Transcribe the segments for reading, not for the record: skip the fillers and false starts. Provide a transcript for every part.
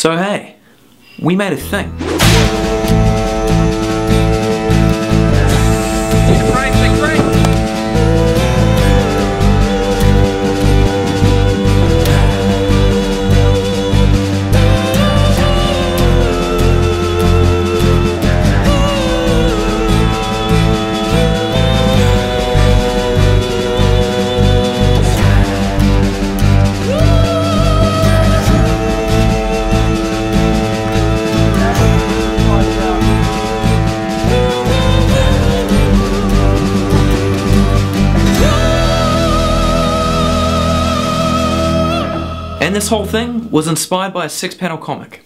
So hey, we made a thing. And this whole thing was inspired by a 6-panel comic.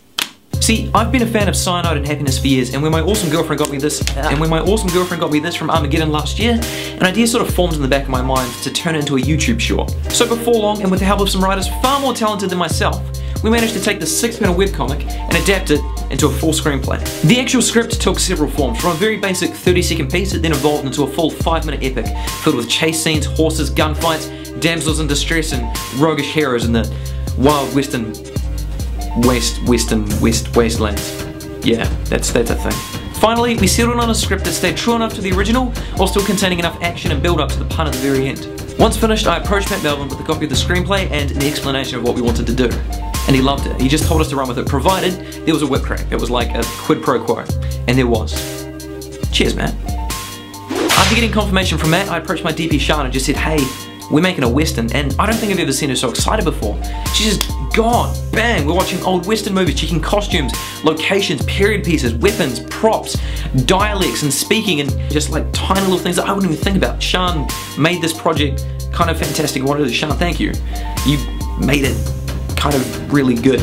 See, I've been a fan of Cyanide and Happiness for years, and when my awesome girlfriend got me this from Armageddon last year, an idea sort of formed in the back of my mind to turn it into a YouTube short. So before long, and with the help of some writers far more talented than myself, we managed to take this 6-panel webcomic and adapt it into a full screenplay. The actual script took several forms, from a very basic 30-second piece that then evolved into a full 5-minute epic, filled with chase scenes, horses, gunfights, damsels in distress, and roguish heroes in the wild western wastelands. Yeah, that's a thing. Finally, we settled on a script that stayed true enough to the original, while still containing enough action and build up to the pun at the very end. Once finished, I approached Melvin with a copy of the screenplay and an explanation of what we wanted to do. And he loved it. He just told us to run with it, provided there was a whip crack. It was like a quid pro quo. And there was. Cheers, Matt. After getting confirmation from Matt, I approached my DP Seanne and just said, hey, we're making a western, and I don't think I've ever seen her so excited before. She's just gone, bang, we're watching old western movies, checking costumes, locations, period pieces, weapons, props, dialects and speaking, and just like tiny little things that I wouldn't even think about. Seanne made this project kind of fantastic. What is it? Seanne, thank you. You made it kind of really good.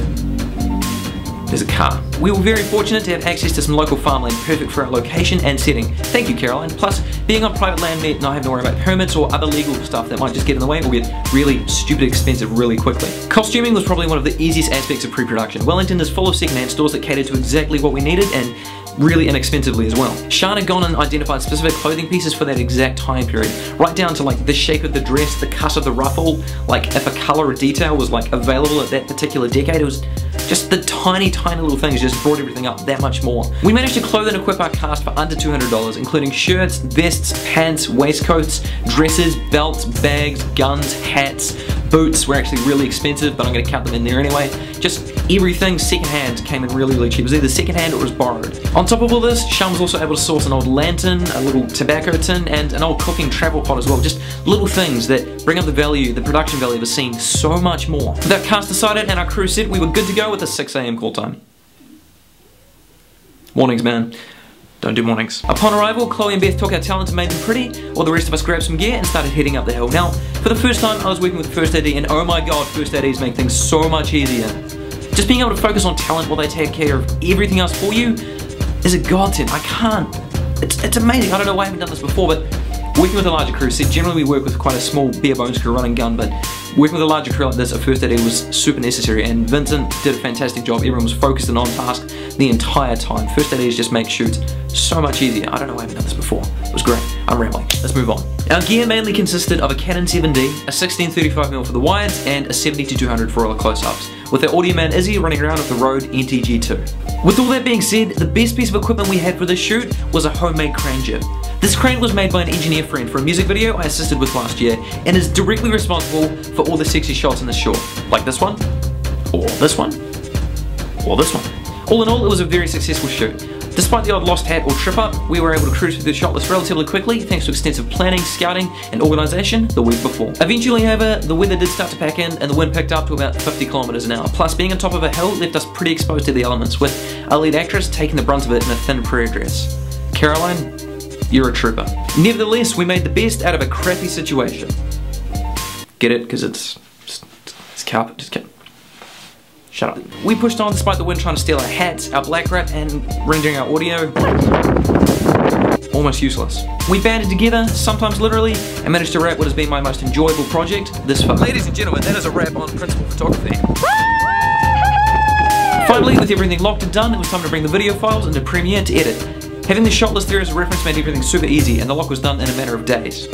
There's a car. We were very fortunate to have access to some local farmland perfect for our location and setting. Thank you, Caroline. Plus, being on private land meant not having to worry about permits or other legal stuff that might just get in the way or get really stupid expensive really quickly. Costuming was probably one of the easiest aspects of pre-production. Wellington is full of secondhand stores that cater to exactly what we needed and really inexpensively as well. Seanne had gone and identified specific clothing pieces for that exact time period, right down to like the shape of the dress, the cut of the ruffle, like if a color or detail was like available at that particular decade. It was just the tiny little things just brought everything up that much more. We managed to clothe and equip our cast for under $200, including shirts, vests, pants, waistcoats, dresses, belts, bags, guns, hats, boots were actually really expensive, but I'm going to count them in there anyway. Just everything secondhand came in really cheap. It was either secondhand or it was borrowed. On top of all this, Seanne was also able to source an old lantern, a little tobacco tin, and an old cooking travel pot as well. Just little things that bring up the value, the production value of a scene so much more. With our cast decided and our crew set, we were good to go with a 6 AM call time. Mornings, man. Don't do mornings. Upon arrival, Chloe and Beth took our talent and made them pretty, while the rest of us grabbed some gear and started heading up the hill. Now, for the first time, I was working with First AD, and oh my god, First ADs make things so much easier. Just being able to focus on talent while they take care of everything else for you is a godsend. I can't. It's amazing. I don't know why I haven't done this before, but working with a larger crew, see, generally we work with quite a small bare bones crew running gun, but working with a larger crew like this, a First AD was super necessary, and Vincent did a fantastic job. Everyone was focused and on task the entire time. First ADs just make shoots so much easier. I don't know why I haven't done this before. It was great. I'm rambling. Let's move on. Our gear mainly consisted of a Canon 7D, a 16-35mm for the wides, and a 70-200 for all the close-ups, with our audio man Izzy running around with the Rode NTG2. With all that being said, the best piece of equipment we had for this shoot was a homemade crane jib. This crane was made by an engineer friend for a music video I assisted with last year, and is directly responsible for all the sexy shots in this short. Like this one, or this one, or this one. All in all, it was a very successful shoot. Despite the odd lost hat or trip up, we were able to cruise through the shot list relatively quickly thanks to extensive planning, scouting, and organisation the week before. Eventually, however, the weather did start to pack in and the wind picked up to about 50 kilometers an hour. Plus, being on top of a hill left us pretty exposed to the elements, with our lead actress taking the brunt of it in a thin prayer dress. Caroline, you're a trooper. Nevertheless, we made the best out of a crappy situation. Get it? Because it's carpet. Just kidding. Shut up. We pushed on despite the wind trying to steal our hats, our black wrap, and rendering our audio almost useless. We banded together, sometimes literally, and managed to wrap what has been my most enjoyable project this far. Ladies and gentlemen, that is a wrap on principal photography. Finally, with everything locked and done, it was time to bring the video files into Premiere to edit. Having the shot list there as a reference made everything super easy, and the lock was done in a matter of days.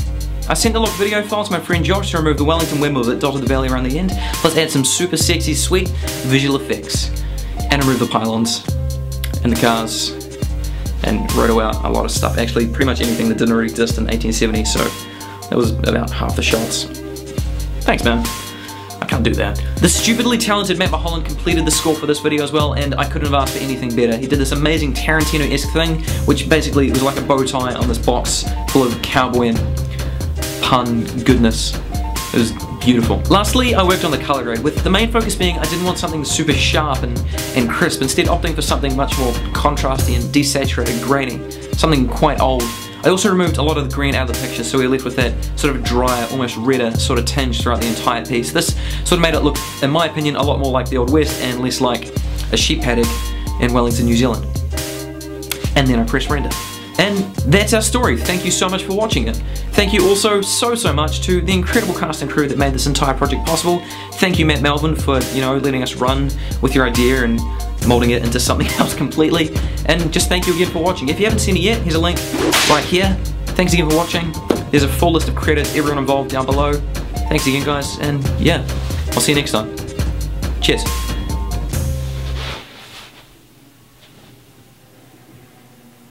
I sent the locked video file to my friend Josh to remove the Wellington windmill that dotted the valley around the end, plus add some super sexy, sweet visual effects. and removed the pylons and the cars and wrote out a lot of stuff. Actually, pretty much anything that didn't already exist in 1870, so that was about half the shots. Thanks, man. I can't do that. The stupidly talented Matt Mulholland completed the score for this video as well, and I couldn't have asked for anything better. He did this amazing Tarantino-esque thing, which basically was like a bow tie on this box full of cowboy and pun goodness. It was beautiful. Lastly, I worked on the color grade, with the main focus being I didn't want something super sharp and crisp, instead opting for something much more contrasty and desaturated grainy, something quite old. I also removed a lot of the green out of the picture, so we're left with that sort of drier, almost redder sort of tinge throughout the entire piece. This sort of made it look, in my opinion, a lot more like the Old West and less like a sheep paddock in Wellington, New Zealand. And then I press render. And that's our story. Thank you so much for watching it. Thank you also so much to the incredible cast and crew that made this entire project possible. Thank you, Matt Melvin, for, you know, letting us run with your idea and molding it into something else completely. And just thank you again for watching. If you haven't seen it yet, here's a link right here. Thanks again for watching. There's a full list of credits, everyone involved down below. Thanks again, guys, and yeah, I'll see you next time. Cheers.